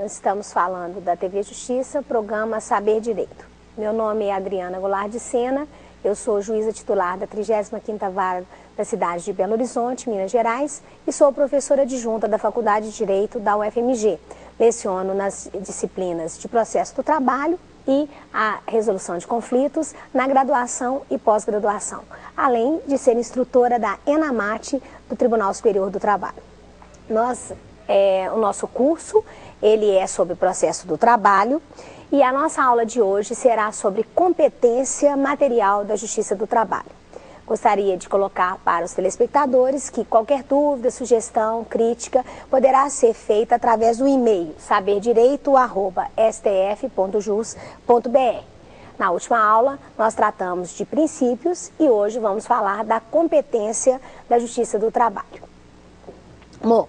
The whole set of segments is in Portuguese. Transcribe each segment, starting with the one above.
Nós estamos falando da TV Justiça, programa Saber Direito. Meu nome é Adriana Goulart de Sena, eu sou juíza titular da 35ª Vara da cidade de Belo Horizonte, Minas Gerais, e sou professora adjunta da Faculdade de Direito da UFMG. Leciono nas disciplinas de processo do trabalho e a resolução de conflitos na graduação e pós-graduação, além de ser instrutora da ENAMAT do Tribunal Superior do Trabalho. O nosso curso ele é sobre processo do trabalho e a nossa aula de hoje será sobre competência material da Justiça do Trabalho. Gostaria de colocar para os telespectadores que qualquer dúvida, sugestão, crítica poderá ser feita através do e-mail saberdireito@stf.jus.br. Na última aula, nós tratamos de princípios e hoje vamos falar da competência da Justiça do Trabalho. Bom,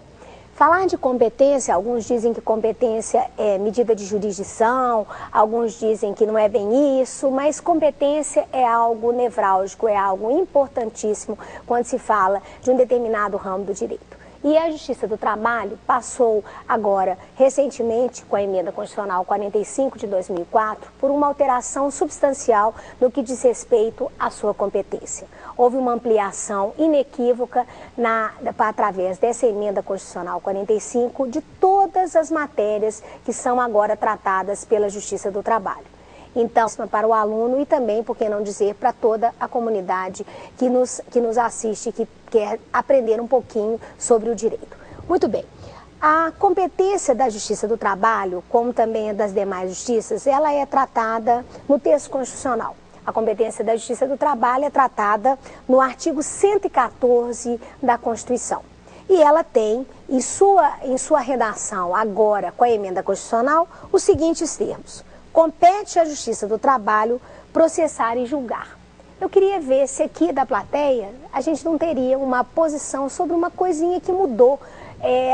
falar de competência, alguns dizem que competência é medida de jurisdição, alguns dizem que não é bem isso, mas competência é algo nevrálgico, é algo importantíssimo quando se fala de um determinado ramo do direito. E a Justiça do Trabalho passou agora, recentemente, com a Emenda Constitucional 45 de 2004, por uma alteração substancial no que diz respeito à sua competência. Houve uma ampliação inequívoca através dessa Emenda Constitucional 45 de todas as matérias que são agora tratadas pela Justiça do Trabalho. Então, para o aluno e também, por que não dizer, para toda a comunidade que nos assiste, que quer aprender um pouquinho sobre o direito. Muito bem. A competência da Justiça do Trabalho, como também das demais justiças, ela é tratada no texto constitucional. A competência da Justiça do Trabalho é tratada no artigo 114 da Constituição. E ela tem, em sua redação, agora com a Emenda Constitucional, os seguintes termos. Compete à Justiça do Trabalho processar e julgar. Eu queria ver se aqui da plateia a gente não teria uma posição sobre uma coisinha que mudou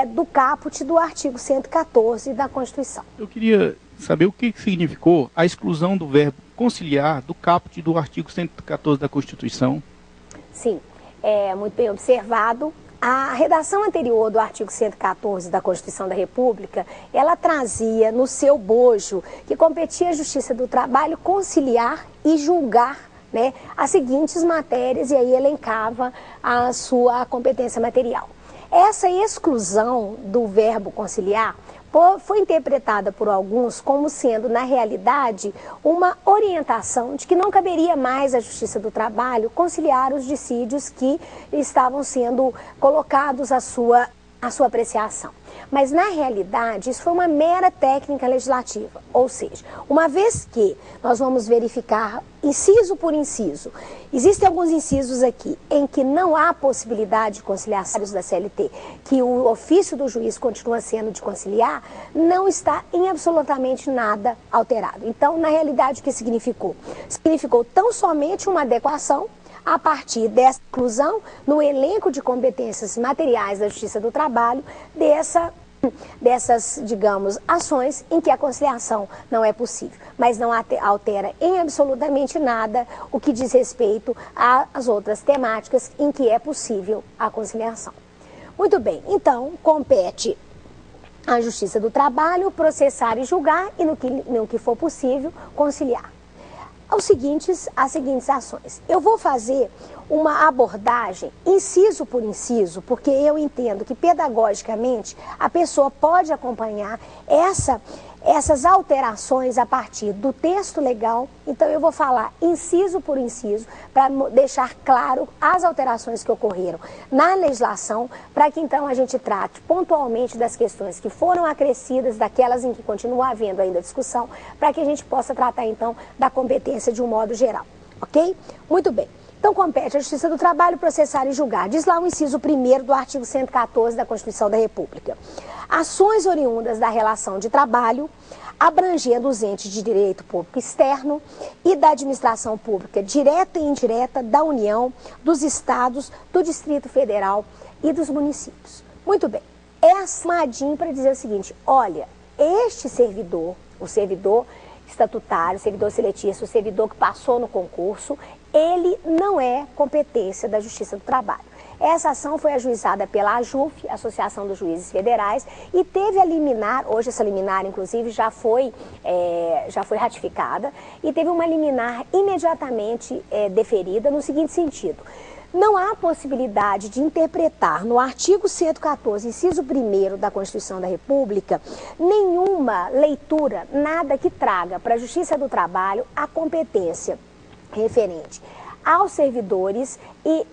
do caput do artigo 114 da Constituição. Eu queria saber o que significou a exclusão do verbo conciliar do caput do artigo 114 da Constituição. Sim, muito bem observado. A redação anterior do artigo 114 da Constituição da República, ela trazia no seu bojo que competia à Justiça do Trabalho conciliar e julgar, né, as seguintes matérias, e aí elencava a sua competência material. Essa exclusão do verbo conciliar foi interpretada por alguns como sendo, na realidade, uma orientação de que não caberia mais à Justiça do Trabalho conciliar os dissídios que estavam sendo colocados à sua apreciação. Mas, na realidade, isso foi uma mera técnica legislativa, ou seja, uma vez que nós vamos verificar inciso por inciso, existem alguns incisos aqui em que não há possibilidade de conciliação da CLT, que o ofício do juiz continua sendo de conciliar, não está em absolutamente nada alterado. Então, na realidade, o que significou? Significou tão somente uma adequação a partir dessa inclusão no elenco de competências materiais da Justiça do Trabalho, dessas, digamos, ações em que a conciliação não é possível, mas não altera em absolutamente nada o que diz respeito às outras temáticas em que é possível a conciliação. Muito bem, então, compete à Justiça do Trabalho processar e julgar e, no que for possível, conciliar. As seguintes ações. Eu vou fazer uma abordagem inciso por inciso, porque eu entendo que pedagogicamente a pessoa pode acompanhar essas alterações a partir do texto legal. Então eu vou falar inciso por inciso para deixar claro as alterações que ocorreram na legislação, para que então a gente trate pontualmente das questões que foram acrescidas, daquelas em que continua havendo ainda discussão, para que a gente possa tratar então da competência de um modo geral, ok? Muito bem. Então, compete à Justiça do Trabalho processar e julgar. Diz lá o inciso 1º do artigo 114 da Constituição da República. Ações oriundas da relação de trabalho, abrangendo os entes de direito público externo e da administração pública direta e indireta da União, dos Estados, do Distrito Federal e dos municípios. Muito bem. É assumadinho para dizer o seguinte, olha, este servidor, o servidor estatutário, o servidor seletício, o servidor que passou no concurso, ele não é competência da Justiça do Trabalho. Essa ação foi ajuizada pela AJUF, Associação dos Juízes Federais, e teve a liminar, hoje essa liminar inclusive já foi ratificada, e teve uma liminar imediatamente deferida no seguinte sentido: não há possibilidade de interpretar no artigo 114, inciso 1º da Constituição da República, nenhuma leitura, nada que traga para a Justiça do Trabalho a competência referente aos servidores e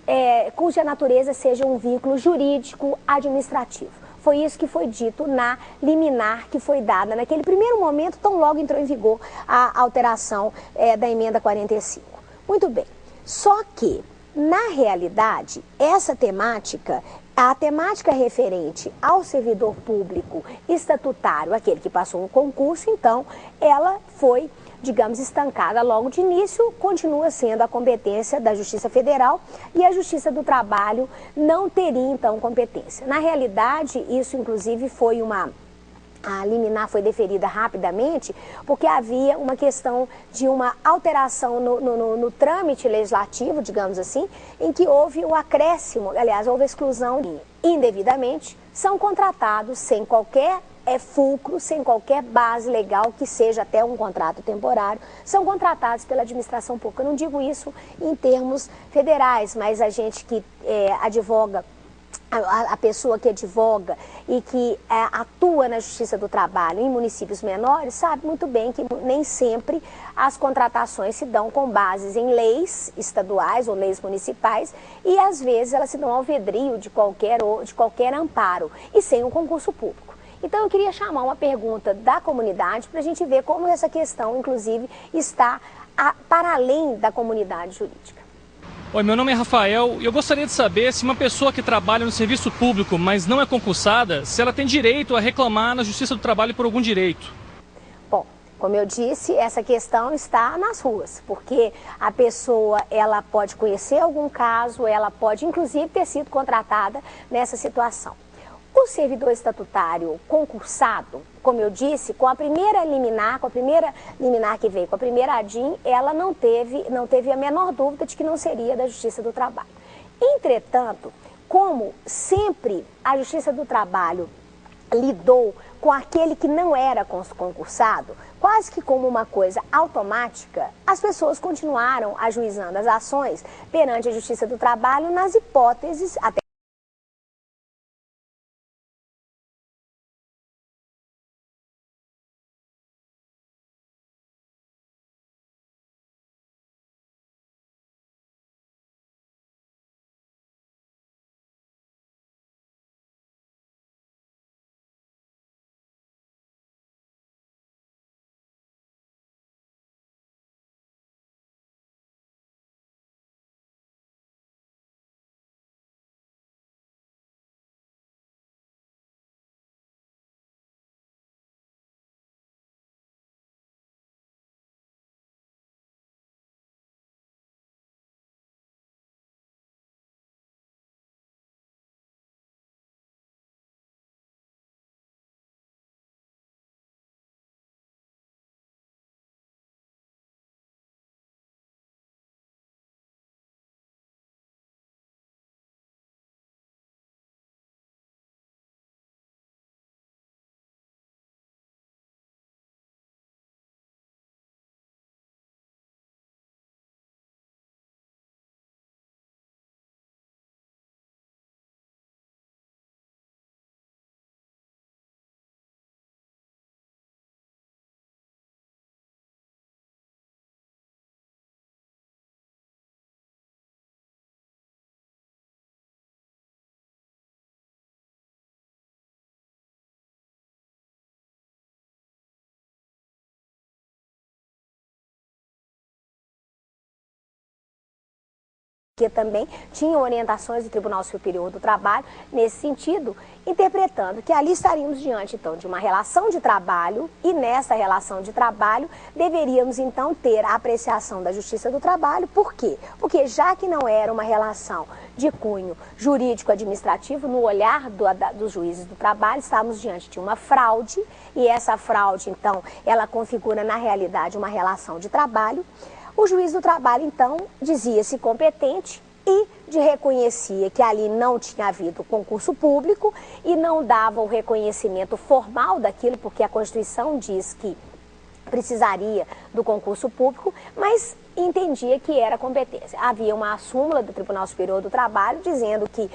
cuja natureza seja um vínculo jurídico administrativo. Foi isso que foi dito na liminar que foi dada naquele primeiro momento, tão logo entrou em vigor a alteração da emenda 45. Muito bem, só que, na realidade, essa temática, a temática referente ao servidor público estatutário, aquele que passou um concurso, então, ela foi, digamos, estancada logo de início, continua sendo a competência da Justiça Federal e a Justiça do Trabalho não teria, então, competência. Na realidade, isso, inclusive, foi a liminar foi deferida rapidamente, porque havia uma questão de uma alteração no trâmite legislativo, digamos assim, em que houve o acréscimo, aliás, houve a exclusão indevidamente, são contratados sem qualquer fulcro, sem qualquer base legal, que seja até um contrato temporário, são contratados pela administração pública. Eu não digo isso em termos federais, mas a gente que advoga, a pessoa que advoga e que atua na Justiça do Trabalho em municípios menores sabe muito bem que nem sempre as contratações se dão com bases em leis estaduais ou leis municipais, e às vezes elas se dão ao vedrio de qualquer amparo e sem um concurso público. Então eu queria chamar uma pergunta da comunidade para a gente ver como essa questão, inclusive, está para além da comunidade jurídica. Oi, meu nome é Rafael e eu gostaria de saber se uma pessoa que trabalha no serviço público, mas não é concursada, se ela tem direito a reclamar na Justiça do Trabalho por algum direito. Bom, como eu disse, essa questão está nas ruas, porque a pessoa, ela pode conhecer algum caso, ela pode inclusive ter sido contratada nessa situação. O servidor estatutário concursado, como eu disse, com a primeira liminar que veio, com a primeira ADIM, ela não teve a menor dúvida de que não seria da Justiça do Trabalho. Entretanto, como sempre a Justiça do Trabalho lidou com aquele que não era concursado, quase que como uma coisa automática, as pessoas continuaram ajuizando as ações perante a Justiça do Trabalho nas hipóteses, até que também tinham orientações do Tribunal Superior do Trabalho nesse sentido, interpretando que ali estaríamos diante, então, de uma relação de trabalho, e nessa relação de trabalho deveríamos, então, ter a apreciação da Justiça do Trabalho. Por quê? Porque já que não era uma relação de cunho jurídico-administrativo, no olhar dos juízes do trabalho, estávamos diante de uma fraude, e essa fraude, então, ela configura, na realidade, uma relação de trabalho. O juiz do trabalho, então, dizia-se competente e reconhecia que ali não tinha havido concurso público e não dava o reconhecimento formal daquilo, porque a Constituição diz que precisaria do concurso público, mas entendia que era competência. Havia uma súmula do Tribunal Superior do Trabalho dizendo que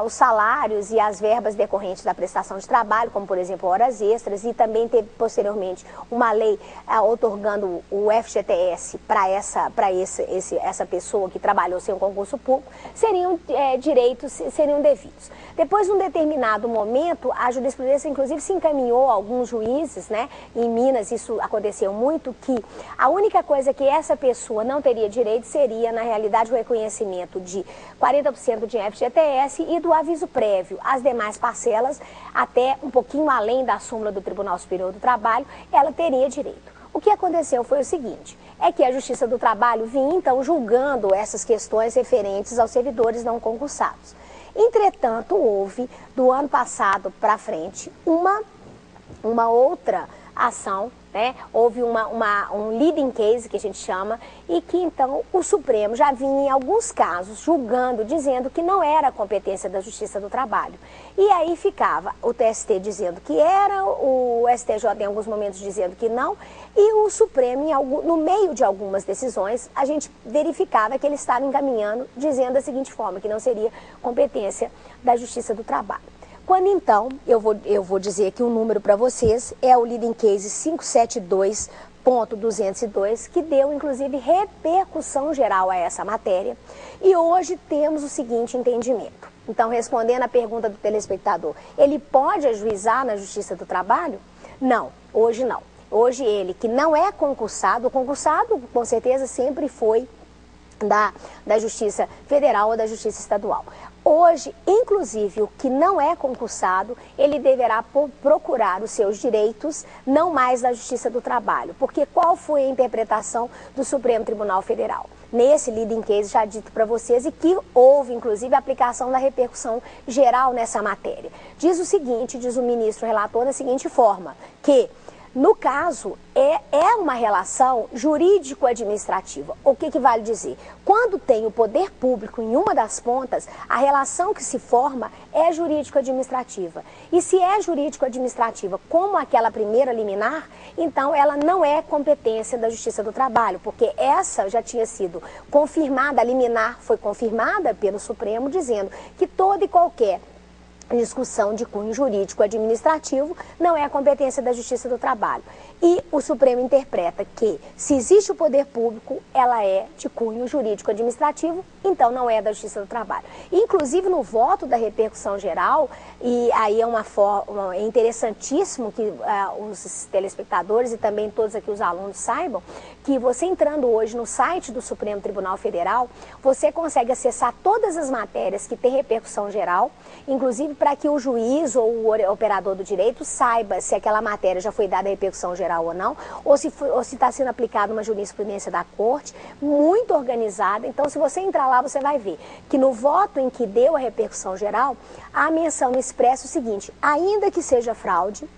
os salários e as verbas decorrentes da prestação de trabalho, como por exemplo horas extras, e também teve posteriormente uma lei outorgando o FGTS para essa pessoa que trabalhou sem um concurso público, seriam direitos, seriam devidos. Depois, num determinado momento, a jurisprudência inclusive se encaminhou a alguns juízes, né? Em Minas isso aconteceu muito, que a única coisa que essa pessoa não teria direito seria, na realidade, o reconhecimento de 40% de FGTS e do aviso prévio. As demais parcelas, até um pouquinho além da súmula do Tribunal Superior do Trabalho, ela teria direito. O que aconteceu foi o seguinte, é que a Justiça do Trabalho vinha, então, julgando essas questões referentes aos servidores não concursados. Entretanto, houve, do ano passado para frente, uma outra ação, né? Houve um leading case, que a gente chama, e que então o Supremo já vinha em alguns casos julgando, dizendo que não era competência da Justiça do Trabalho. E aí ficava o TST dizendo que era, o STJ em alguns momentos dizendo que não, e o Supremo, no meio de algumas decisões, a gente verificava que ele estava encaminhando, dizendo da seguinte forma, que não seria competência da Justiça do Trabalho. Quando então, eu vou dizer aqui um número para vocês, é o leading case 572.202, que deu inclusive repercussão geral a essa matéria. E hoje temos o seguinte entendimento. Então, respondendo à pergunta do telespectador, ele pode ajuizar na Justiça do Trabalho? Não, hoje não. Hoje ele, que não é concursado, o concursado com certeza sempre foi da Justiça Federal ou da Justiça Estadual. Hoje, inclusive, o que não é concursado, ele deverá procurar os seus direitos, não mais da Justiça do Trabalho. Porque qual foi a interpretação do Supremo Tribunal Federal? Nesse leading case já dito para vocês, e que houve, inclusive, a aplicação da repercussão geral nessa matéria. Diz o seguinte, diz o ministro relator da seguinte forma, que no caso, é uma relação jurídico-administrativa. O que vale dizer? Quando tem o poder público em uma das pontas, a relação que se forma é jurídico-administrativa. E se é jurídico-administrativa, como aquela primeira liminar, então ela não é competência da Justiça do Trabalho, porque essa já tinha sido confirmada, a liminar foi confirmada pelo Supremo, dizendo que toda e qualquer discussão de cunho jurídico-administrativo não é a competência da Justiça do Trabalho. E o Supremo interpreta que, se existe o poder público, ela é de cunho jurídico-administrativo, então não é da Justiça do Trabalho. Inclusive, no voto da repercussão geral, e aí é interessantíssimo que os telespectadores e também todos aqui os alunos saibam, que você entrando hoje no site do Supremo Tribunal Federal, você consegue acessar todas as matérias que têm repercussão geral, inclusive para que o juiz ou o operador do direito saiba se aquela matéria já foi dada a repercussão geral ou não, ou se está sendo aplicada uma jurisprudência da corte, muito organizada. Então, se você entrar lá, você vai ver que no voto em que deu a repercussão geral, a menção expressa o seguinte, ainda que seja fraude,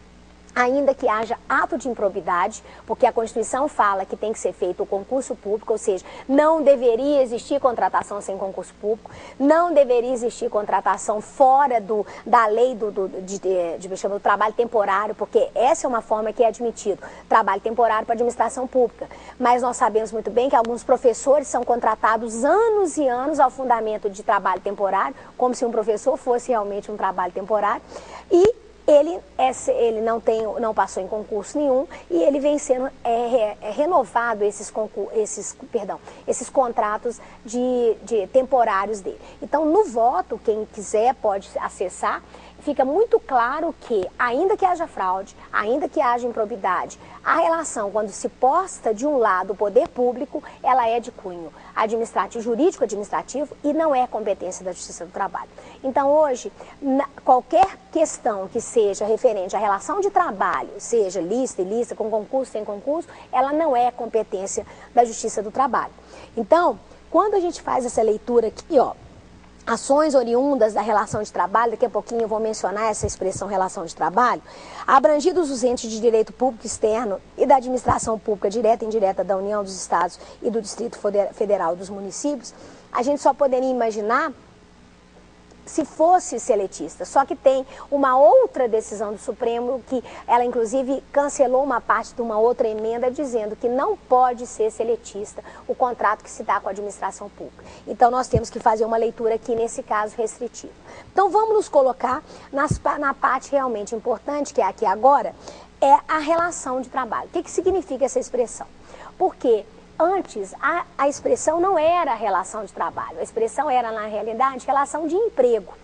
ainda que haja ato de improbidade, porque a Constituição fala que tem que ser feito o concurso público, ou seja, não deveria existir contratação sem concurso público, não deveria existir contratação fora da lei do trabalho temporário, porque essa é uma forma que é admitido, trabalho temporário para a administração pública. Mas nós sabemos muito bem que alguns professores são contratados anos e anos ao fundamento de trabalho temporário, como se um professor fosse realmente um trabalho temporário, e ele não passou em concurso nenhum e ele vem sendo renovado esses contratos de temporários dele. Então, no voto, quem quiser pode acessar, fica muito claro que, ainda que haja fraude, ainda que haja improbidade, a relação, quando se posta de um lado o poder público, ela é de cunho administrativo, jurídico-administrativo e não é competência da Justiça do Trabalho. Então, hoje, qualquer questão que seja referente à relação de trabalho, seja lícita, ilícita, com concurso, sem concurso, ela não é competência da Justiça do Trabalho. Então, quando a gente faz essa leitura aqui, ó, ações oriundas da relação de trabalho, daqui a pouquinho eu vou mencionar essa expressão relação de trabalho, abrangidos os entes de direito público externo e da administração pública direta e indireta da União, dos Estados e do Distrito Federal dos municípios, a gente só poderia imaginar se fosse seletista. Só que tem uma outra decisão do Supremo que ela inclusive cancelou uma parte de uma outra emenda dizendo que não pode ser seletista o contrato que se dá com a administração pública. Então nós temos que fazer uma leitura aqui nesse caso restritiva. Então vamos nos colocar na parte realmente importante, que é aqui agora, é a relação de trabalho. O que significa essa expressão? Porque antes, a expressão não era relação de trabalho, a expressão era, na realidade, relação de emprego.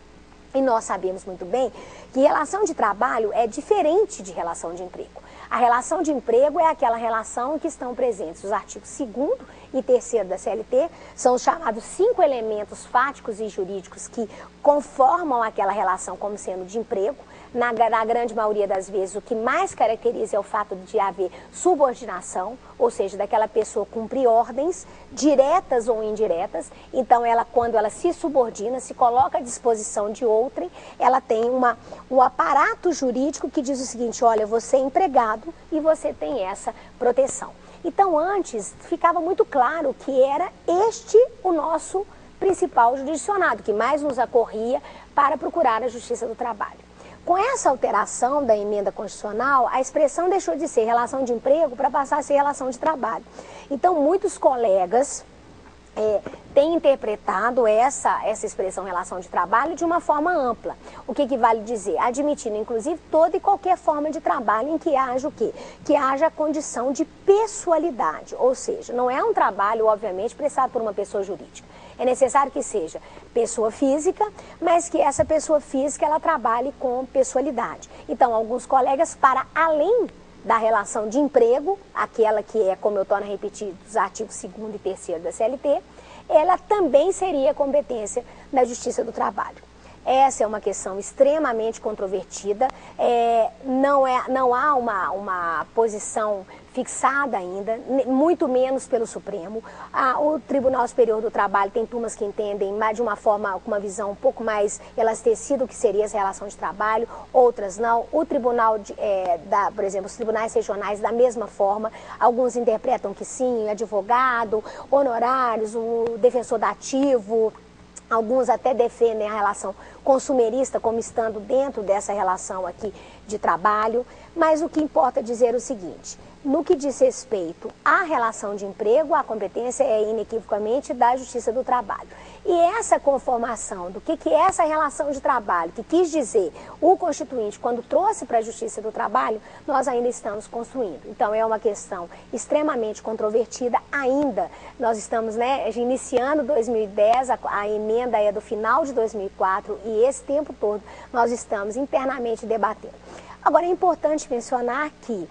E nós sabemos muito bem que relação de trabalho é diferente de relação de emprego. A relação de emprego é aquela relação em que estão presentes os artigos 2º e 3º da CLT, são os chamados 5 elementos fáticos e jurídicos que conformam aquela relação como sendo de emprego. Na grande maioria das vezes, o que mais caracteriza é o fato de haver subordinação, ou seja, daquela pessoa cumprir ordens, diretas ou indiretas. Então, quando ela se subordina, se coloca à disposição de outrem, ela tem um aparato jurídico que diz o seguinte: olha, você é empregado e você tem essa proteção. Então, antes, ficava muito claro que era este o nosso principal jurisdicionado, que mais nos acorria para procurar a Justiça do Trabalho. Com essa alteração da emenda constitucional, a expressão deixou de ser relação de emprego para passar a ser relação de trabalho. Então, muitos colegas têm interpretado essa expressão relação de trabalho de uma forma ampla. O que vale dizer? Admitindo, inclusive, toda e qualquer forma de trabalho em que haja o quê? Que haja a condição de pessoalidade, ou seja, não é um trabalho, obviamente, prestado por uma pessoa jurídica. É necessário que seja pessoa física, mas que essa pessoa física ela trabalhe com pessoalidade. Então, alguns colegas, para além da relação de emprego, aquela que é, como eu torno a repetir, dos artigos 2º e 3º da CLT, ela também seria competência da Justiça do Trabalho. Essa é uma questão extremamente controvertida, não há uma posição fixada ainda, muito menos pelo Supremo. O Tribunal Superior do Trabalho tem turmas que entendem de uma forma, com uma visão um pouco mais elastecida o que seria essa relação de trabalho, outras não. O Tribunal, por exemplo, os tribunais regionais da mesma forma, alguns interpretam que sim, advogado, honorários, o defensor dativo. Alguns até defendem a relação consumerista como estando dentro dessa relação aqui de trabalho, mas o que importa dizer é o seguinte: no que diz respeito à relação de emprego, a competência é inequivocamente da Justiça do Trabalho. E essa conformação do que é essa relação de trabalho, que quis dizer o Constituinte quando trouxe para a Justiça do Trabalho, nós ainda estamos construindo. Então é uma questão extremamente controvertida ainda. Nós estamos iniciando 2010, a emenda é do final de 2004 e esse tempo todo nós estamos internamente debatendo. Agora é importante mencionar que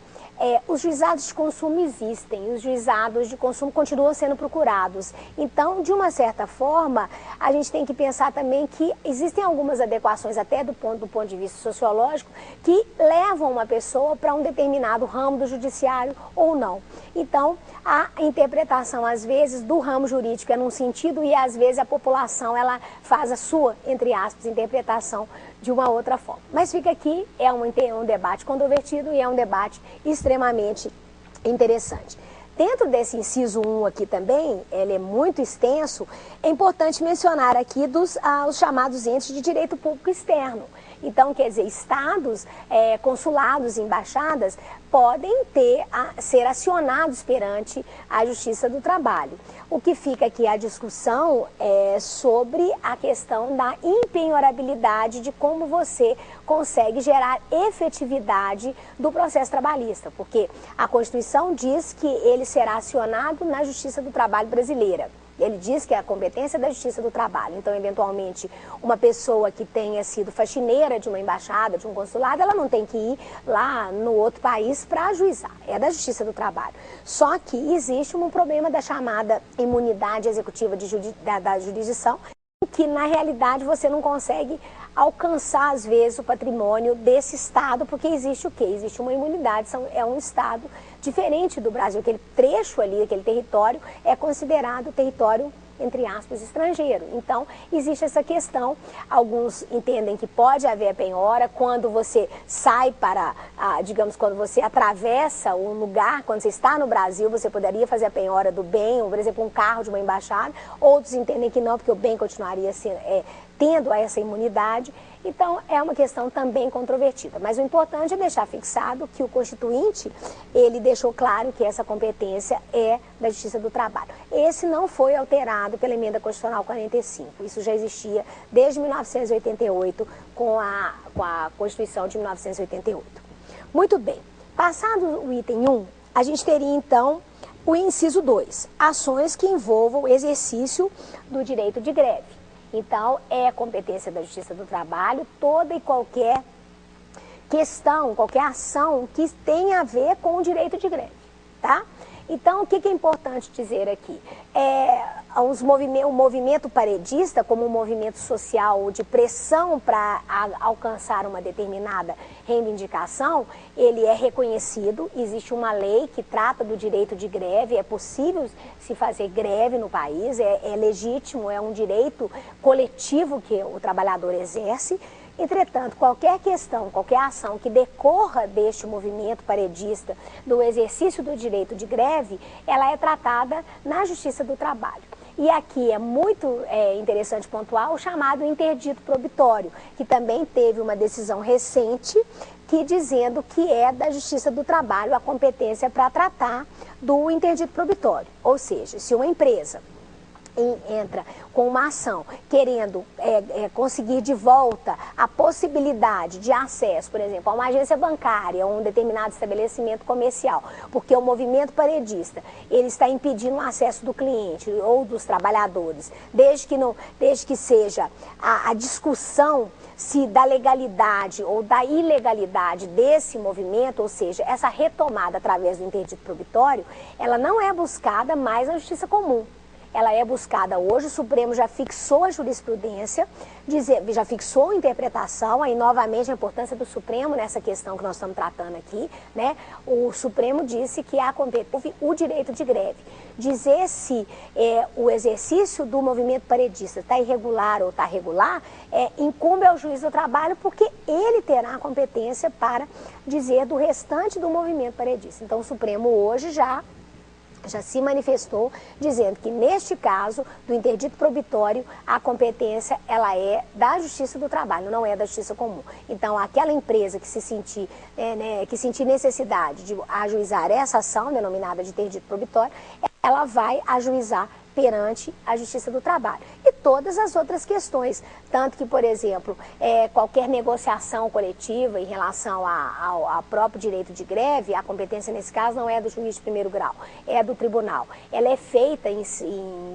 os juizados de consumo existem, os juizados de consumo continuam sendo procurados. Então, de uma certa forma, a gente tem que pensar também que existem algumas adequações, até do ponto de vista sociológico, que levam uma pessoa para um determinado ramo do judiciário ou não. Então, a interpretação, às vezes, do ramo jurídico é num sentido e, às vezes, a população ela faz a sua, entre aspas, interpretação de uma outra forma. Mas fica aqui, é um debate controvertido e é um debate extremamente interessante. Dentro desse inciso 1 aqui também, ele é muito extenso, é importante mencionar aqui os chamados entes de direito público externo. Então, quer dizer, estados, consulados, embaixadas podem ser acionados perante a Justiça do Trabalho. O que fica aqui a discussão é sobre a questão da impenhorabilidade de como você consegue gerar efetividade do processo trabalhista, porque a Constituição diz que ele será acionado na Justiça do Trabalho brasileira. Ele diz que é a competência da Justiça do Trabalho. Então, eventualmente, uma pessoa que tenha sido faxineira de uma embaixada, de um consulado, ela não tem que ir lá no outro país para ajuizar. É da Justiça do Trabalho. Só que existe um problema da chamada imunidade executiva da jurisdição, que na realidade você não consegue alcançar às vezes o patrimônio desse estado, porque existe o quê? Existe uma imunidade, é um estado diferente do Brasil, aquele trecho ali, aquele território é considerado território entre aspas, estrangeiro. Então, existe essa questão. Alguns entendem que pode haver a penhora quando você sai para, digamos, quando você atravessa um lugar, quando você está no Brasil, você poderia fazer a penhora do bem, ou, por exemplo, um carro de uma embaixada. Outros entendem que não, porque o bem continuaria tendo essa imunidade. Então, é uma questão também controvertida. Mas o importante é deixar fixado que o Constituinte, ele deixou claro que essa competência é da Justiça do Trabalho. Esse não foi alterado pela Emenda Constitucional 45. Isso já existia desde 1988, com a Constituição de 1988. Muito bem. Passado o item 1, a gente teria, então, o inciso 2, ações que envolvam o exercício do direito de greve. Então, é competência da Justiça do Trabalho toda e qualquer questão, qualquer ação que tenha a ver com o direito de greve, tá? Então, o que é importante dizer aqui? O movimento paredista, como um movimento social de pressão para alcançar uma determinada reivindicação, ele é reconhecido, existe uma lei que trata do direito de greve, é possível se fazer greve no país, é legítimo, é um direito coletivo que o trabalhador exerce. Entretanto, qualquer questão, qualquer ação que decorra deste movimento paredista, do exercício do direito de greve, ela é tratada na Justiça do Trabalho. E aqui é muito interessante pontuar o chamado interdito probitório, que também teve uma decisão recente que dizendo que é da Justiça do Trabalho a competência para tratar do interdito probitório. Ou seja, se uma empresa entra com uma ação querendo conseguir de volta a possibilidade de acesso, por exemplo, a uma agência bancária, a um determinado estabelecimento comercial, porque o movimento paredista ele está impedindo o acesso do cliente ou dos trabalhadores, desde que seja a discussão se da legalidade ou da ilegalidade desse movimento, ou seja, essa retomada através do interdito probitório, ela não é buscada mais na justiça comum. Ela é buscada hoje, o Supremo já fixou a jurisprudência, já fixou a interpretação, aí novamente a importância do Supremo nessa questão que nós estamos tratando aqui, né? O Supremo disse que há competência o direito de greve. Dizer se o exercício do movimento paredista está irregular ou está regular, incumbe ao juiz do trabalho, porque ele terá a competência para dizer do restante do movimento paredista. Então o Supremo hoje já se manifestou dizendo que neste caso do interdito probitório a competência ela é da Justiça do Trabalho, não é da Justiça Comum. Então aquela empresa que sentir necessidade de ajuizar essa ação denominada de interdito probitório, ela vai ajuizar perante a Justiça do Trabalho. E todas as outras questões, tanto que, por exemplo, qualquer negociação coletiva em relação ao próprio direito de greve, a competência nesse caso não é do juiz de primeiro grau, é do tribunal. Ela é feita em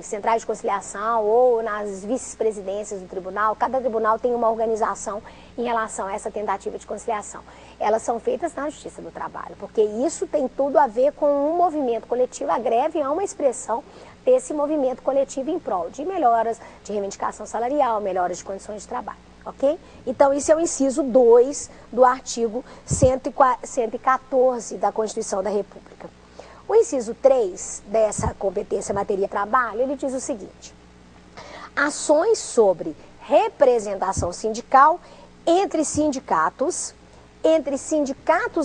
centrais de conciliação ou nas vice-presidências do tribunal, cada tribunal tem uma organização em relação a essa tentativa de conciliação. Elas são feitas na Justiça do Trabalho, porque isso tem tudo a ver com um movimento coletivo. A greve é uma expressão desse movimento coletivo em prol de melhoras de reivindicação salarial, melhoras de condições de trabalho, ok? Então, isso é o inciso 2 do artigo 114 da Constituição da República. O inciso 3 dessa competência em matéria de trabalho, ele diz o seguinte: ações sobre representação sindical entre sindicatos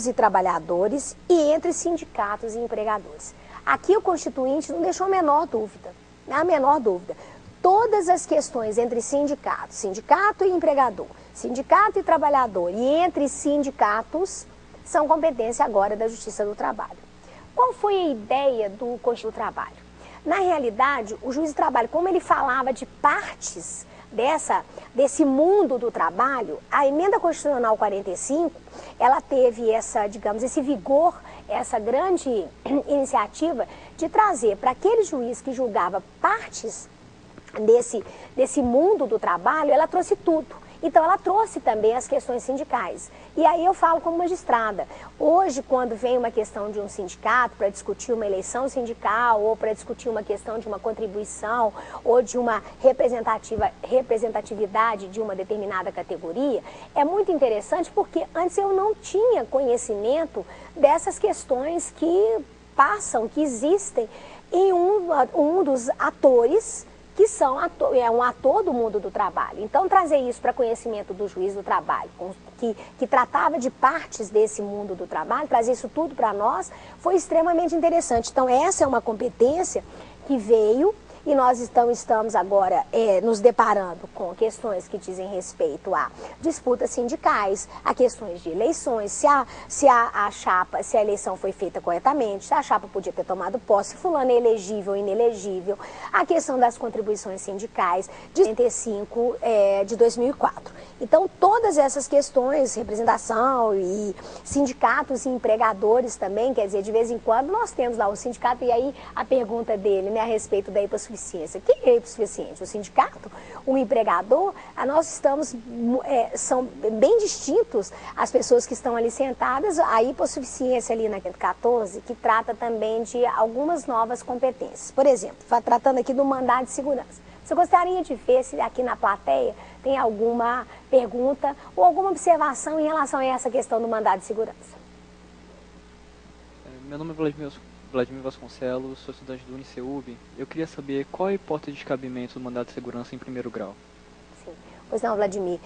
e trabalhadores e entre sindicatos e empregadores. Aqui o Constituinte não deixou a menor dúvida, Todas as questões entre sindicato e empregador, sindicato e trabalhador e entre sindicatos são competência agora da Justiça do Trabalho. Qual foi a ideia do Constituinte do Trabalho? Na realidade, o juiz do trabalho, como ele falava de partes desse mundo do trabalho, a Emenda Constitucional 45, ela teve esse vigor, essa grande iniciativa de trazer para aquele juiz que julgava partes desse mundo do trabalho, ela trouxe tudo. Então, ela trouxe também as questões sindicais. E aí eu falo como magistrada. Hoje, quando vem uma questão de um sindicato para discutir uma eleição sindical ou para discutir uma questão de uma contribuição ou de uma representatividade de uma determinada categoria, é muito interessante porque antes eu não tinha conhecimento dessas questões que existem em um dos atores que são um ator do mundo do trabalho. Então, trazer isso para conhecimento do juiz do trabalho, que tratava de partes desse mundo do trabalho, trazer isso tudo para nós, foi extremamente interessante. Então, essa é uma competência que veio e nós estamos agora nos deparando com questões que dizem respeito a disputas sindicais, a questões de eleições, se a eleição foi feita corretamente, se a chapa podia ter tomado posse, se fulano é elegível ou inelegível, a questão das contribuições sindicais de 85 de 2004. Então, todas essas questões, representação e sindicatos e empregadores também, quer dizer, de vez em quando nós temos lá o sindicato, e aí a pergunta dele, né, a respeito da hipossuficiência. Quem é hipossuficiente? O sindicato? O empregador? Nós estamos, são bem distintos as pessoas que estão ali sentadas, a hipossuficiência ali na 114, que trata também de algumas novas competências. Por exemplo, tratando aqui do mandado de segurança. Você gostaria de ver se aqui na plateia tem alguma pergunta ou alguma observação em relação a essa questão do mandado de segurança? Meu nome é Vladimir Vasconcelos, sou estudante do UniCeub. Eu queria saber qual a hipótese de cabimento do mandado de segurança em primeiro grau. Sim. Pois não, Vladimir,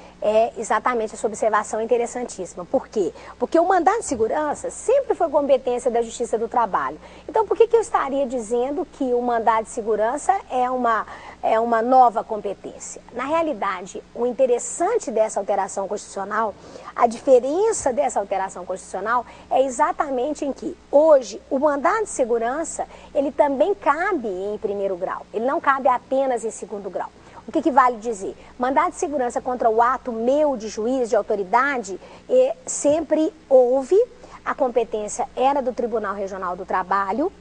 exatamente essa observação interessantíssima. Por quê? Porque o mandado de segurança sempre foi competência da Justiça do Trabalho. Então, por que eu estaria dizendo que o mandado de segurança é uma nova competência? Na realidade, o interessante dessa alteração constitucional, a diferença dessa alteração constitucional é exatamente em que, hoje, o mandado de segurança, ele também cabe em primeiro grau. Ele não cabe apenas em segundo grau. O que vale dizer? Mandado de segurança contra o ato meu de juiz, de autoridade, sempre houve, a competência era do Tribunal Regional do Trabalho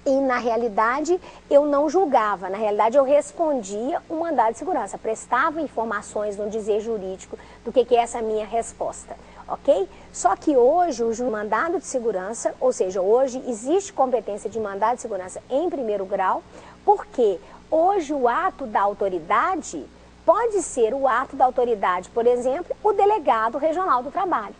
e, na realidade, eu não julgava. Na realidade, eu respondia o mandado de segurança, prestava informações no dizer jurídico do que é essa minha resposta, ok? Só que hoje, o mandado de segurança, ou seja, hoje existe competência de mandado de segurança em primeiro grau, porque hoje o ato da autoridade pode ser o ato da autoridade, por exemplo, o delegado regional do trabalho.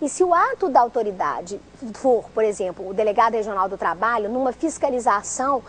E se o ato da autoridade for, por exemplo, o delegado regional do trabalho, numa fiscalização,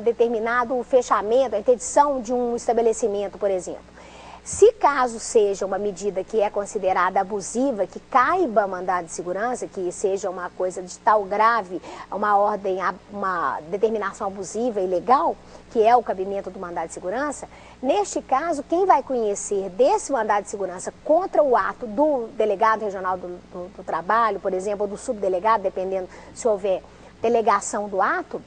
determinado fechamento, a interdição de um estabelecimento, por exemplo, se caso seja uma medida que é considerada abusiva, que caiba mandado de segurança, que seja uma coisa de tal grave, uma determinação abusiva e ilegal, que é o cabimento do mandado de segurança, neste caso, quem vai conhecer desse mandado de segurança contra o ato do delegado regional do trabalho, por exemplo, ou do subdelegado, dependendo se houver delegação do ato,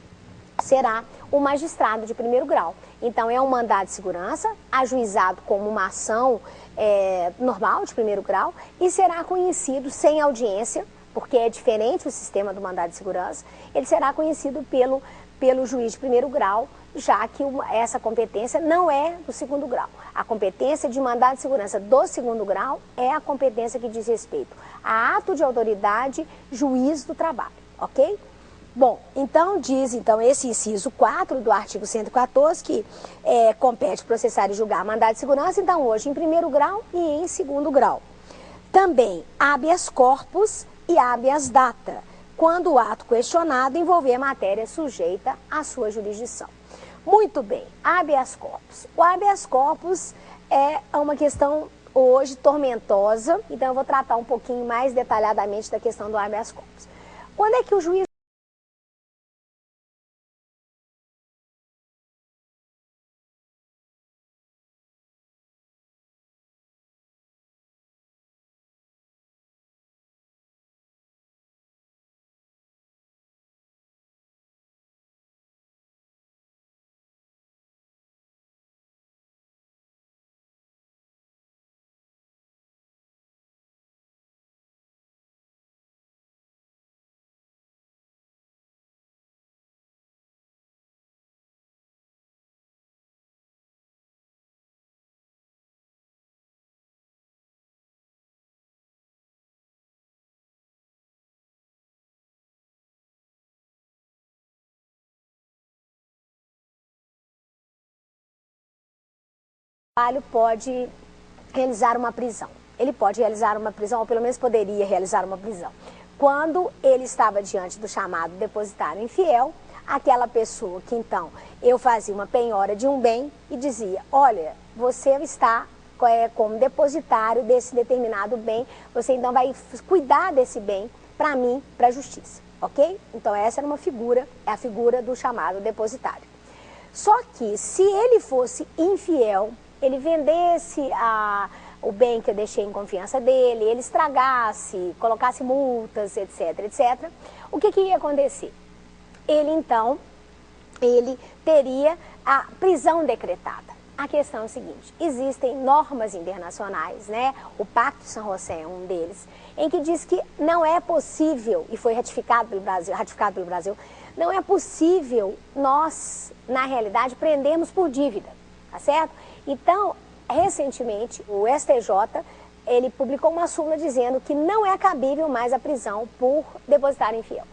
será o magistrado de primeiro grau. Então, é um mandado de segurança, ajuizado como uma ação normal de primeiro grau, e será conhecido sem audiência, porque é diferente o sistema do mandado de segurança, ele será conhecido pelo juiz de primeiro grau, já que essa competência não é do segundo grau. A competência de mandado de segurança do segundo grau é a competência que diz respeito a ato de autoridade, juiz do trabalho, ok? Bom, então diz esse inciso 4 do artigo 114 que compete processar e julgar mandado de segurança, então hoje em primeiro grau e em segundo grau. Também habeas corpus e habeas data, quando o ato questionado envolver matéria sujeita à sua jurisdição. Muito bem, habeas corpus. O habeas corpus é uma questão hoje tormentosa, então eu vou tratar um pouquinho mais detalhadamente da questão do habeas corpus. Quando é que o juiz pode realizar uma prisão. Ele pode realizar uma prisão, ou pelo menos poderia realizar uma prisão. Quando ele estava diante do chamado depositário infiel, aquela pessoa que então eu fazia uma penhora de um bem e dizia, olha, você está como depositário desse determinado bem, você então vai cuidar desse bem para mim, para a justiça, ok? Então essa era uma figura, é a figura do chamado depositário. Só que se ele fosse infiel, ele vendesse o bem que eu deixei em confiança dele, ele estragasse, colocasse multas, etc, etc, o que ia acontecer? Ele teria a prisão decretada. A questão é o seguinte, existem normas internacionais, né? O Pacto de San José é um deles, em que diz que não é possível, e foi ratificado pelo Brasil, não é possível nós, na realidade, prendermos por dívida, tá certo? Então, recentemente, o STJ, ele publicou uma súmula dizendo que não é cabível mais a prisão por depositário infiel.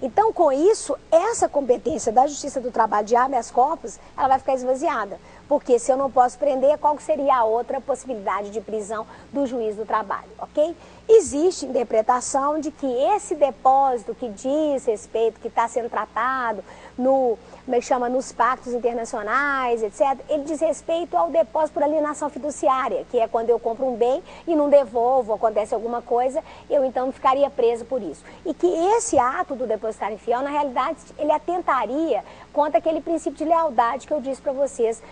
Então, com isso, essa competência da Justiça do Trabalho de habeas corpus, ela vai ficar esvaziada. Porque se eu não posso prender, qual seria a outra possibilidade de prisão do juiz do trabalho, ok? Existe interpretação de que esse depósito que diz respeito, que está sendo tratado nos pactos internacionais, etc., ele diz respeito ao depósito por alienação fiduciária, que é quando eu compro um bem e não devolvo, acontece alguma coisa, eu então ficaria preso por isso. E que esse ato do depositário infiel, na realidade, ele atentaria contra aquele princípio de lealdade que eu disse para vocês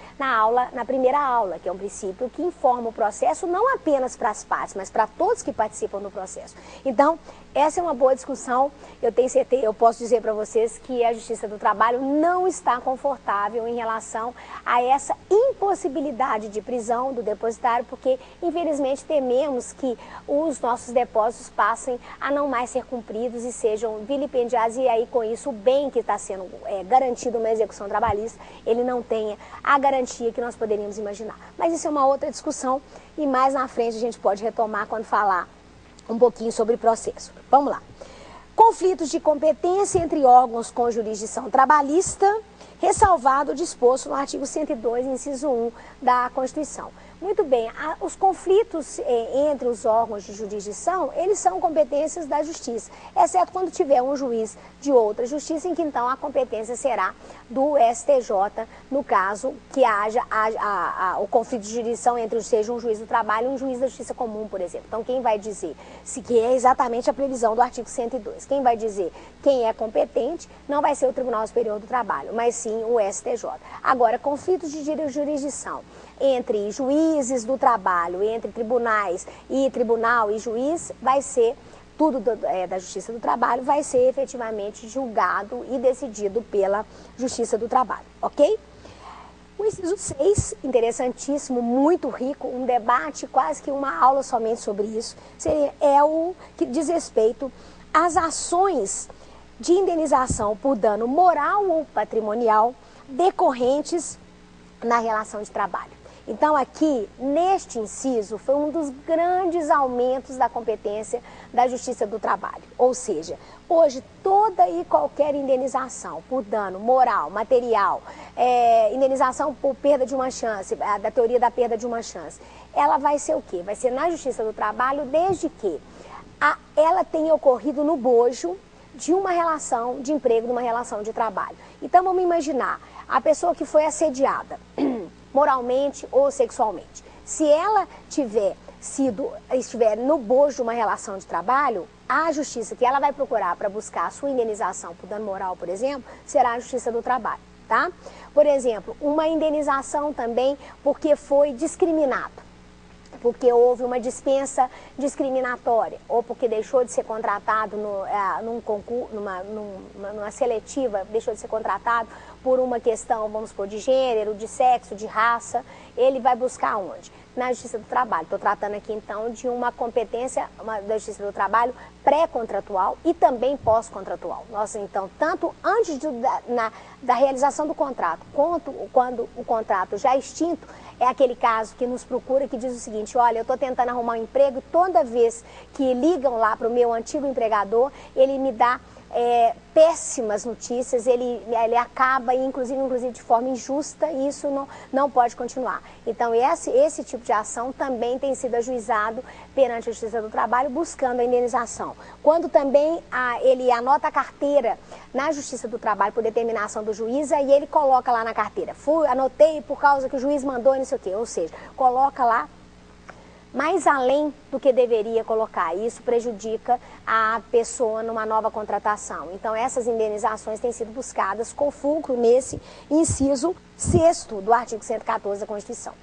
na primeira aula, que é um princípio que informa o processo não apenas para as partes, mas para todos que participam do processo. Então, essa é uma boa discussão. Eu tenho certeza, eu posso dizer para vocês que a Justiça do Trabalho não está confortável em relação a essa impossibilidade de prisão do depositário, porque, infelizmente, tememos que os nossos depósitos passem a não mais ser cumpridos e sejam vilipendiados, e aí, com isso, o bem que está sendo garantido uma execução trabalhista, ele não tenha a garantia que nós poderíamos imaginar. Mas isso é uma outra discussão e mais na frente a gente pode retomar quando falar um pouquinho sobre o processo. Vamos lá. Conflitos de competência entre órgãos com jurisdição trabalhista, ressalvado o disposto no artigo 102, inciso 1 da Constituição. Muito bem, os conflitos entre os órgãos de jurisdição, eles são competências da Justiça, exceto quando tiver um juiz de outra justiça, em que então a competência será do STJ, no caso que haja o conflito de jurisdição entre seja um juiz do trabalho e um juiz da justiça comum, por exemplo. Então, quem vai dizer que é exatamente a previsão do artigo 102? Quem vai dizer quem é competente não vai ser o Tribunal Superior do Trabalho, mas sim o STJ. Agora, conflitos de jurisdição entre juízes do trabalho, entre tribunais e tribunal e juiz, vai ser tudo da Justiça do Trabalho, vai ser efetivamente julgado e decidido pela Justiça do Trabalho, ok? O inciso 6, interessantíssimo, muito rico, um debate, quase que uma aula somente sobre isso, é o que diz respeito às ações de indenização por dano moral ou patrimonial decorrentes na relação de trabalho. Então, aqui, neste inciso, foi um dos grandes aumentos da competência da Justiça do Trabalho. Ou seja, hoje, toda e qualquer indenização por dano moral, material, indenização por perda de uma chance, da teoria da perda de uma chance, ela vai ser o quê? Vai ser na Justiça do Trabalho, desde que ela tenha ocorrido no bojo de uma relação de emprego, de uma relação de trabalho. Então, vamos imaginar, a pessoa que foi assediada moralmente ou sexualmente. Se ela estiver no bojo de uma relação de trabalho, a justiça que ela vai procurar para buscar a sua indenização por dano moral, por exemplo, será a Justiça do Trabalho, tá? Por exemplo, uma indenização também porque foi discriminado, porque houve uma dispensa discriminatória, ou porque deixou de ser contratado numa seletiva, deixou de ser contratado por uma questão, vamos supor, de gênero, de sexo, de raça, ele vai buscar onde? Na Justiça do Trabalho. Estou tratando aqui, então, de uma competência da Justiça do Trabalho pré-contratual e também pós-contratual. Nossa, então, tanto antes da realização do contrato, quanto quando o contrato já é extinto, é aquele caso que nos procura, que diz o seguinte, olha, eu estou tentando arrumar um emprego, toda vez que ligam lá para o meu antigo empregador, ele me dá péssimas notícias, ele acaba, inclusive de forma injusta, e isso não pode continuar. Então, esse tipo de ação também tem sido ajuizado perante a Justiça do Trabalho, buscando a indenização. Quando também ele anota a carteira na Justiça do Trabalho por determinação do juiz, aí ele coloca lá na carteira, anotei por causa que o juiz mandou e não sei o quê, ou seja, coloca lá mais além do que deveria colocar. Isso prejudica a pessoa numa nova contratação. Então, essas indenizações têm sido buscadas com fulcro nesse inciso 6º do artigo 114 da Constituição.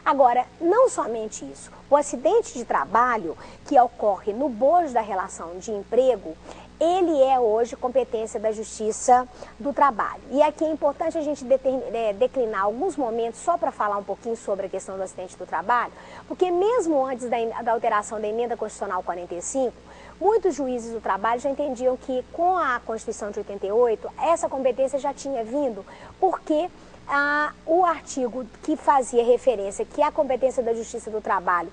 Agora, não somente isso. O acidente de trabalho que ocorre no bojo da relação de emprego, ele é hoje competência da Justiça do Trabalho. E aqui é importante a gente declinar alguns momentos só para falar um pouquinho sobre a questão do acidente do trabalho, porque mesmo antes da alteração da Emenda Constitucional 45, muitos juízes do trabalho já entendiam que com a Constituição de 88, essa competência já tinha vindo, porque o artigo que fazia referência que a competência da Justiça do Trabalho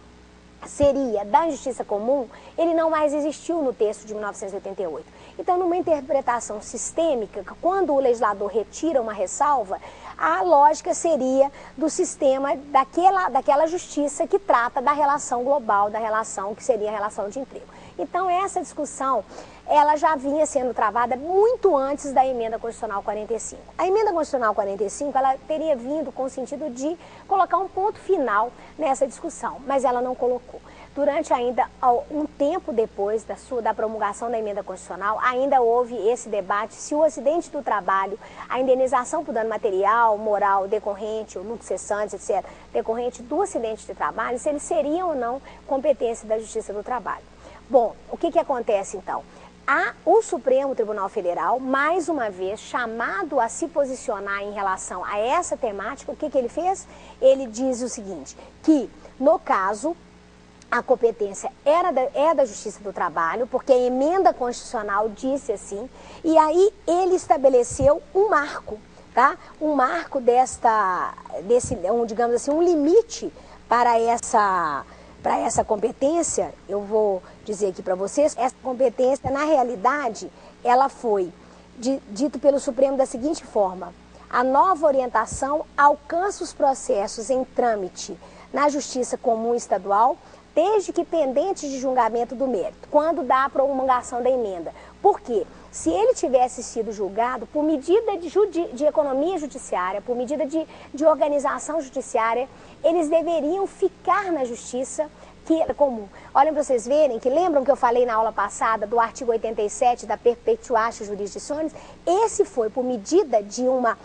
seria da Justiça Comum, ele não mais existiu no texto de 1988. Então, numa interpretação sistêmica, quando o legislador retira uma ressalva, a lógica seria do sistema daquela justiça que trata da relação global, da relação que seria a relação de emprego. Então, essa discussão, ela já vinha sendo travada muito antes da Emenda Constitucional 45. A Emenda Constitucional 45, ela teria vindo com o sentido de colocar um ponto final nessa discussão, mas ela não colocou. Durante ainda um tempo depois da promulgação da Emenda Constitucional, ainda houve esse debate se o acidente do trabalho, a indenização por dano material, moral, decorrente, ou lucros cessantes, etc., decorrente do acidente de trabalho, se eles seriam ou não competência da Justiça do Trabalho. Bom, o que acontece então? O Supremo Tribunal Federal, mais uma vez, chamado a se posicionar em relação a essa temática, o que ele fez? Ele diz o seguinte, que no caso a competência é da Justiça do Trabalho, porque a emenda constitucional disse assim, e aí ele estabeleceu um marco, tá? Um marco digamos assim, um limite para essa competência. Eu vou dizer aqui para vocês, essa competência, na realidade, ela foi dito pelo Supremo da seguinte forma: a nova orientação alcança os processos em trâmite na Justiça Comum Estadual, desde que pendentes de julgamento do mérito, quando dá a promulgação da emenda. Por quê? Se ele tivesse sido julgado por medida de economia judiciária, por medida de organização judiciária, eles deveriam ficar na Justiça que é comum. Olhem para vocês verem que lembram que eu falei na aula passada do artigo 87 da Perpetuatio Jurisdictionis? Esse foi por medida de uma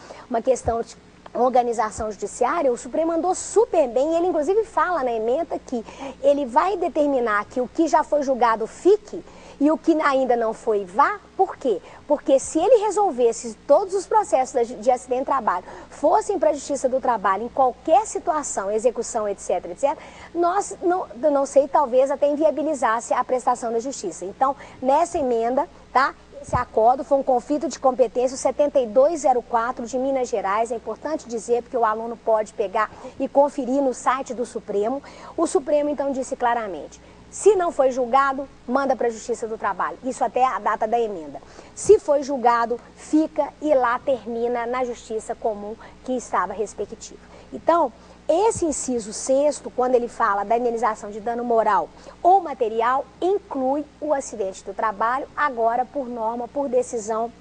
questão de organização judiciária. O Supremo andou super bem, ele inclusive fala na emenda que ele vai determinar que o que já foi julgado fique e o que ainda não foi vá. Por quê? Porque se ele resolvesse todos os processos de acidente de trabalho fossem para a Justiça do Trabalho em qualquer situação, execução, etc, nós, não sei, talvez até inviabilizasse a prestação da Justiça. Então, nessa emenda, tá? Esse acordo foi um conflito de competência, o 7204 de Minas Gerais, é importante dizer, porque o aluno pode pegar e conferir no site do Supremo. O Supremo, então, disse claramente: se não foi julgado, manda para a Justiça do Trabalho. Isso até a data da emenda. Se foi julgado, fica e lá termina na Justiça Comum que estava respectiva. Então, esse inciso 6º, quando ele fala da indenização de dano moral ou material, inclui o acidente do trabalho, agora por norma, por decisão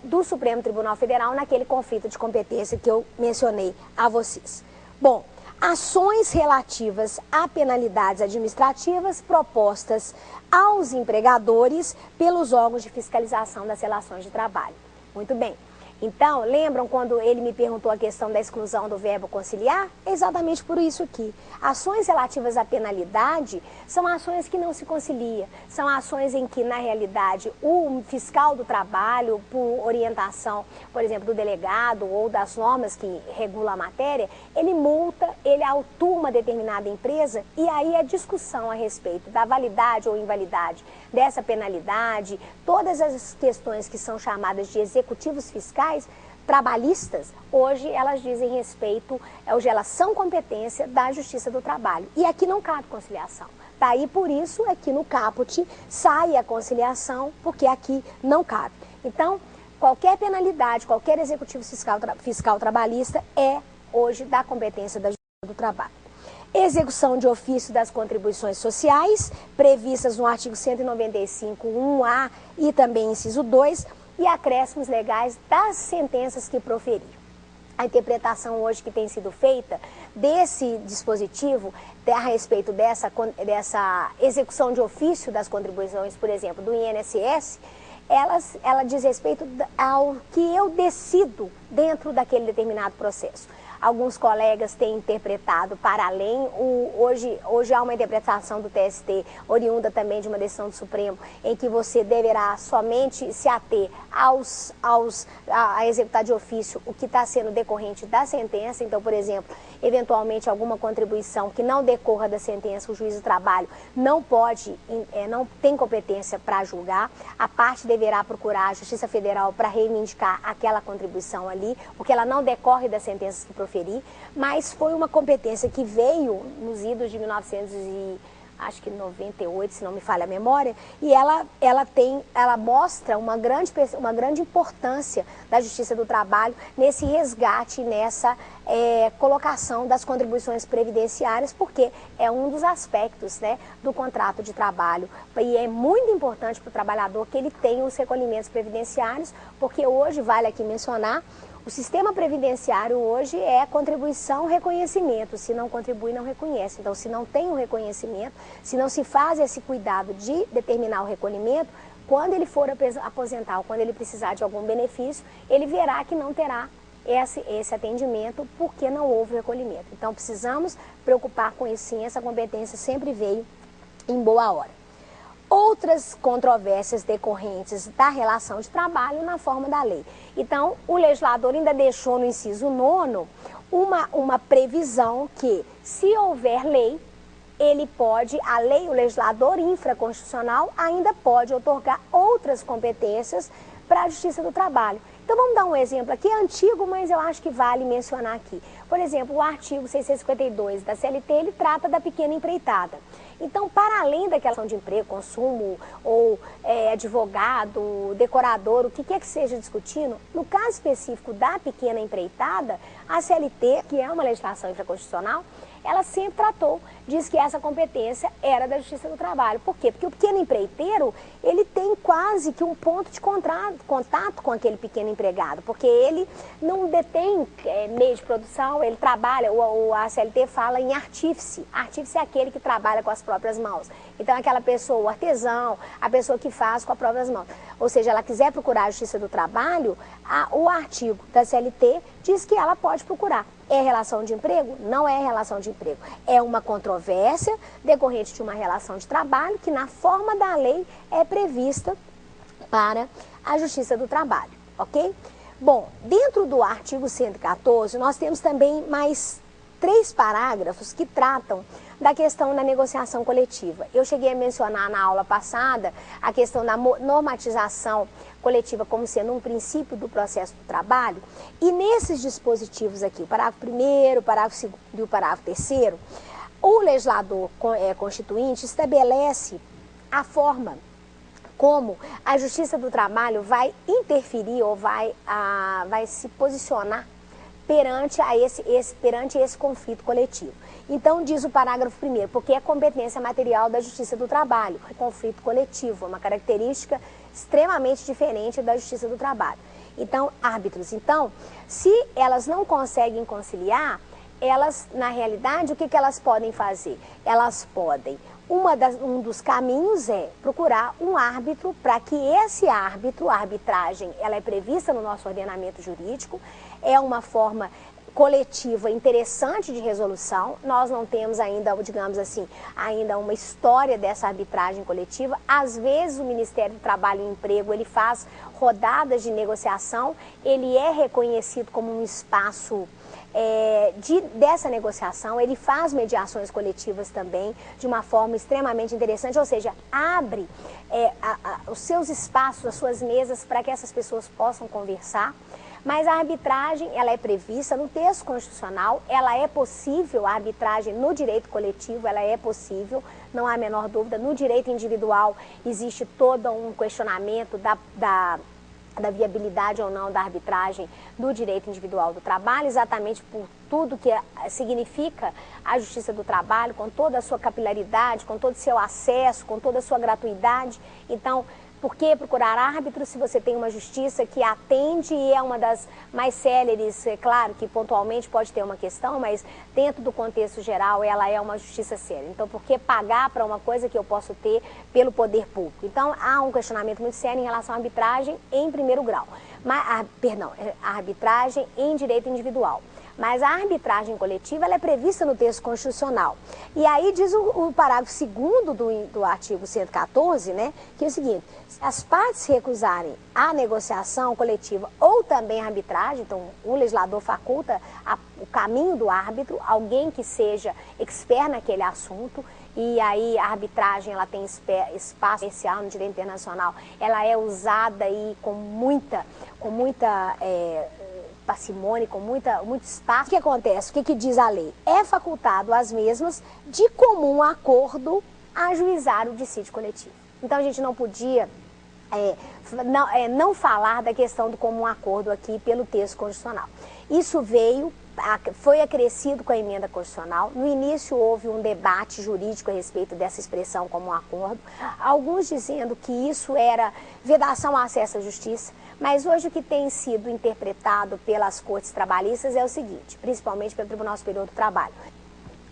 do Supremo Tribunal Federal, naquele conflito de competência que eu mencionei a vocês. Bom, ações relativas a penalidades administrativas propostas aos empregadores pelos órgãos de fiscalização das relações de trabalho. Muito bem. Então, lembram quando ele me perguntou a questão da exclusão do verbo conciliar? É exatamente por isso aqui. Ações relativas à penalidade são ações que não se concilia. São ações em que, na realidade, o fiscal do trabalho, por orientação, por exemplo, do delegado ou das normas que regulam a matéria, ele multa, ele autua uma determinada empresa e aí a discussão a respeito da validade ou invalidade dessa penalidade, todas as questões que são chamadas de executivos fiscais, trabalhistas, hoje elas dizem respeito, hoje elas são competência da Justiça do Trabalho. E aqui não cabe conciliação. Daí por isso é que no caput sai a conciliação, porque aqui não cabe. Então, qualquer penalidade, qualquer executivo fiscal trabalhista é hoje da competência da Justiça do Trabalho. Execução de ofício das contribuições sociais, previstas no artigo 195, 1A e também inciso 2, e acréscimos legais das sentenças que proferiram. A interpretação hoje que tem sido feita desse dispositivo a respeito dessa execução de ofício das contribuições, por exemplo, do INSS, ela diz respeito ao que eu decido dentro daquele determinado processo. Alguns colegas têm interpretado para além, hoje há uma interpretação do TST, oriunda também de uma decisão do Supremo, em que você deverá somente se ater a executar de ofício o que está sendo decorrente da sentença. Então, por exemplo, eventualmente alguma contribuição que não decorra da sentença, o juiz do trabalho não tem competência para julgar, a parte deverá procurar a Justiça Federal para reivindicar aquela contribuição ali, porque ela não decorre das sentenças que proferir, mas foi uma competência que veio nos idos de 1998, se não me falha a memória, e ela mostra uma grande importância da Justiça do Trabalho nesse resgate, nessa colocação das contribuições previdenciárias, porque é um dos aspectos, né, do contrato de trabalho. E é muito importante para o trabalhador que ele tenha os recolhimentos previdenciários, porque hoje, vale aqui mencionar, o sistema previdenciário hoje é contribuição, reconhecimento. Se não contribui, não reconhece. Então, se não tem o reconhecimento, se não se faz esse cuidado de determinar o recolhimento, quando ele for aposentar ou quando ele precisar de algum benefício, ele verá que não terá esse atendimento porque não houve recolhimento. Então, precisamos preocupar com isso sim, essa competência sempre veio em boa hora. Outras controvérsias decorrentes da relação de trabalho na forma da lei. Então, o legislador ainda deixou no inciso 9º uma previsão que, se houver lei, o legislador infraconstitucional ainda pode outorgar outras competências para a Justiça do Trabalho. Então, vamos dar um exemplo aqui, antigo, mas eu acho que vale mencionar aqui. Por exemplo, o artigo 652 da CLT, ele trata da pequena empreitada. Então, para além daquela ação de emprego, consumo, ou advogado, decorador, o que quer que seja discutindo, no caso específico da pequena empreitada, a CLT, que é uma legislação infraconstitucional, ela sempre tratou, diz que essa competência era da Justiça do Trabalho. Por quê? Porque o pequeno empreiteiro, ele tem quase que um ponto de contato com aquele pequeno empregado, porque ele não detém meio de produção, ele trabalha, a CLT fala em artífice. Artífice é aquele que trabalha com as próprias mãos. Então, aquela pessoa, o artesão, a pessoa que faz com as próprias mãos. Ou seja, ela quiser procurar a Justiça do Trabalho, o artigo da CLT diz que ela pode procurar. É relação de emprego? Não é relação de emprego. É uma controvérsia decorrente de uma relação de trabalho que, na forma da lei, é prevista para a Justiça do Trabalho, ok? Bom, dentro do artigo 114, nós temos também mais 3 parágrafos que tratam da questão da negociação coletiva. Eu cheguei a mencionar na aula passada a questão da normatização coletiva como sendo um princípio do processo do trabalho, e nesses dispositivos aqui, o parágrafo 1º, o parágrafo 2º e o parágrafo 3º, o legislador constituinte estabelece a forma como a Justiça do Trabalho vai interferir ou vai se posicionar perante esse conflito coletivo. Então, diz o parágrafo 1º, porque é competência material da Justiça do Trabalho. O conflito coletivo é uma característica extremamente diferente da Justiça do Trabalho. Então, árbitros. Então, se elas não conseguem conciliar, elas, na realidade, o que elas podem fazer? Elas podem, um dos caminhos é procurar um árbitro para que esse árbitro, a arbitragem, ela é prevista no nosso ordenamento jurídico, é uma forma coletiva interessante de resolução. Nós não temos ainda, digamos assim, ainda uma história dessa arbitragem coletiva. Às vezes o Ministério do Trabalho e Emprego, ele faz rodadas de negociação, ele é reconhecido como um espaço dessa negociação, ele faz mediações coletivas também, de uma forma extremamente interessante, ou seja, abre os seus espaços, as suas mesas para que essas pessoas possam conversar. Mas a arbitragem, ela é prevista no texto constitucional, ela é possível, a arbitragem no direito coletivo, ela é possível, não há a menor dúvida. No direito individual existe todo um questionamento da viabilidade ou não da arbitragem do direito individual do trabalho, exatamente por tudo que significa a justiça do trabalho, com toda a sua capilaridade, com todo o seu acesso, com toda a sua gratuidade. Então, por que procurar árbitro se você tem uma justiça que atende e é uma das mais céleres? É claro que pontualmente pode ter uma questão, mas dentro do contexto geral ela é uma justiça séria. Então, por que pagar para uma coisa que eu posso ter pelo poder público? Então, há um questionamento muito sério em relação à arbitragem em primeiro grau. A arbitragem em direito individual. Mas a arbitragem coletiva ela é prevista no texto constitucional. E aí diz o parágrafo 2º do artigo 114, né, que é o seguinte: se as partes recusarem a negociação coletiva ou também a arbitragem, então o legislador faculta o caminho do árbitro, alguém que seja expert naquele assunto. E aí a arbitragem ela tem espaço especial no direito internacional, ela é usada aí com muita parcimônia, com muito espaço. O que acontece? O que diz a lei? É facultado às mesmas, de comum acordo, ajuizar o dissídio coletivo. Então a gente não podia não falar da questão do comum acordo aqui pelo texto constitucional. Isso foi acrescido com a emenda constitucional. No início houve um debate jurídico a respeito dessa expressão comum acordo, alguns dizendo que isso era vedação ao acesso à justiça, mas hoje o que tem sido interpretado pelas cortes trabalhistas é o seguinte, principalmente pelo Tribunal Superior do Trabalho.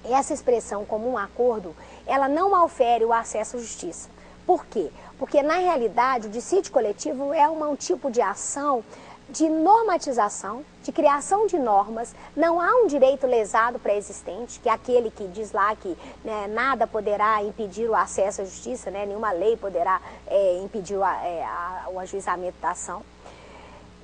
Essa expressão comum acordo, ela não aufere o acesso à justiça. Por quê? Porque na realidade o dissídio coletivo é um tipo de ação de normatização, de criação de normas. Não há um direito lesado pré-existente, que é aquele que diz lá que, né, nada poderá impedir o acesso à justiça, né, nenhuma lei poderá impedir o ajuizamento da ação.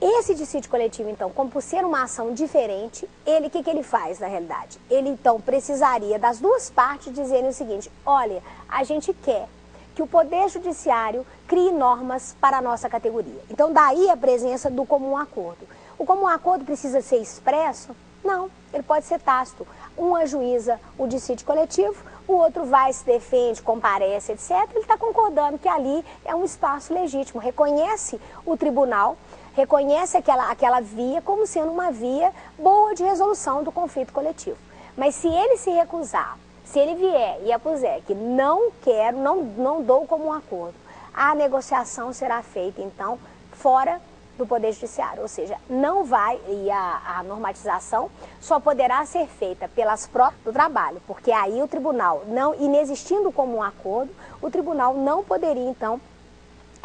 Esse dissídio coletivo, então, como por ser uma ação diferente, o que ele faz na realidade? Ele, então, precisaria das duas partes dizerem o seguinte: olha, a gente quer que o Poder Judiciário crie normas para a nossa categoria. Então, daí a presença do comum acordo. O comum acordo precisa ser expresso? Não, ele pode ser tácito. Um ajuiza o dissídio coletivo, o outro vai, se defende, comparece, etc. Ele está concordando que ali é um espaço legítimo, reconhece o tribunal, reconhece aquela via como sendo uma via boa de resolução do conflito coletivo. Mas se ele se recusar, se ele vier e apuser que não quero, não dou como um acordo, a negociação será feita, então, fora do Poder Judiciário. Ou seja, não vai, e a normatização só poderá ser feita pelas próprias do trabalho, porque aí o tribunal, inexistindo como um acordo, o tribunal não poderia, então,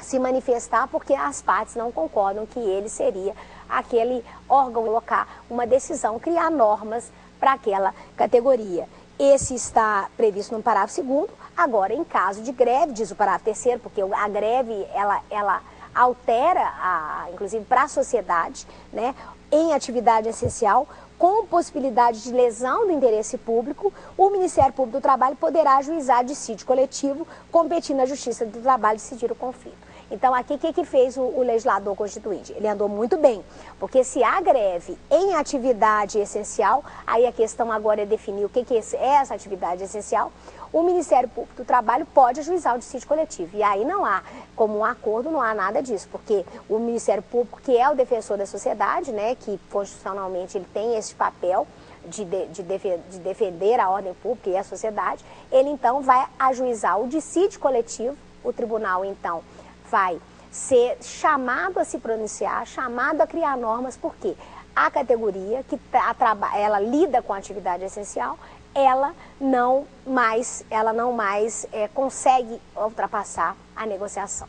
se manifestar, porque as partes não concordam que ele seria aquele órgão colocar uma decisão, criar normas para aquela categoria. Esse está previsto no parágrafo 2º. Agora, em caso de greve, diz o parágrafo 3º, porque a greve, ela altera, inclusive para a sociedade, né, em atividade essencial, com possibilidade de lesão do interesse público, o Ministério Público do Trabalho poderá ajuizar dissídio coletivo, competindo à Justiça do Trabalho decidir o conflito. Então, aqui, o que fez o legislador constituinte? Ele andou muito bem, porque se há greve em atividade essencial, aí a questão agora é definir o que é essa atividade essencial. O Ministério Público do Trabalho pode ajuizar o dissídio coletivo. E aí não há, como um acordo, não há nada disso, porque o Ministério Público, que é o defensor da sociedade, né, que constitucionalmente ele tem esse papel de defender a ordem pública e a sociedade, ele então vai ajuizar o dissídio coletivo, o tribunal então vai ser chamado a se pronunciar, chamado a criar normas, porque a categoria que ela lida com a atividade essencial, ela não mais consegue ultrapassar a negociação.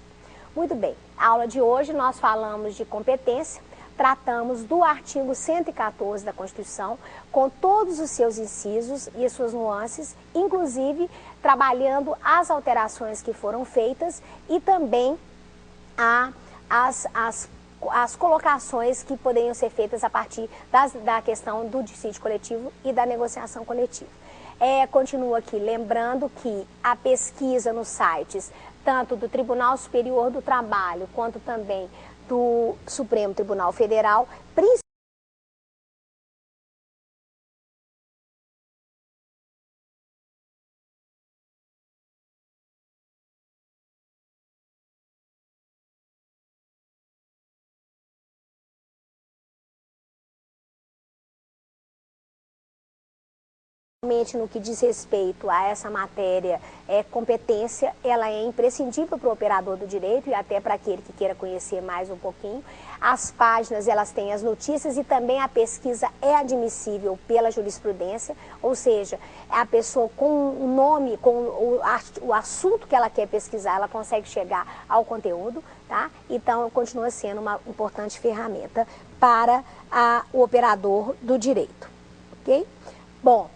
Muito bem, a aula de hoje nós falamos de competência, tratamos do artigo 114 da Constituição, com todos os seus incisos e as suas nuances, inclusive trabalhando as alterações que foram feitas e também as colocações que poderiam ser feitas a partir da questão do dissídio coletivo e da negociação coletiva. Continuo aqui lembrando que a pesquisa nos sites, tanto do Tribunal Superior do Trabalho, quanto também do Supremo Tribunal Federal, no que diz respeito a essa matéria, competência, ela é imprescindível para o operador do direito e até para aquele que queira conhecer mais um pouquinho. As páginas, elas têm as notícias e também a pesquisa é admissível pela jurisprudência, ou seja, a pessoa com o nome, com o assunto que ela quer pesquisar, ela consegue chegar ao conteúdo, tá? Então, continua sendo uma importante ferramenta para o operador do direito, ok? Bom,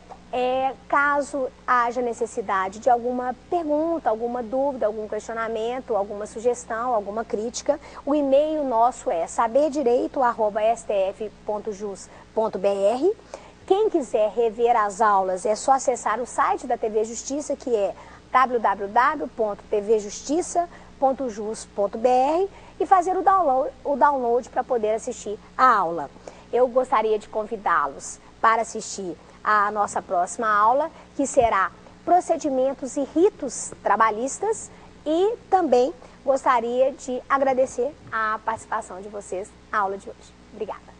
caso haja necessidade de alguma pergunta, alguma dúvida, algum questionamento, alguma sugestão, alguma crítica, o e-mail nosso é saberdireito@stf.jus.br. Quem quiser rever as aulas é só acessar o site da TV Justiça, que é www.tvjustiça.jus.br e fazer o download para poder assistir a aula. Eu gostaria de convidá-los para assistir a nossa próxima aula, que será procedimentos e ritos trabalhistas, e também gostaria de agradecer a participação de vocês na aula de hoje. Obrigada.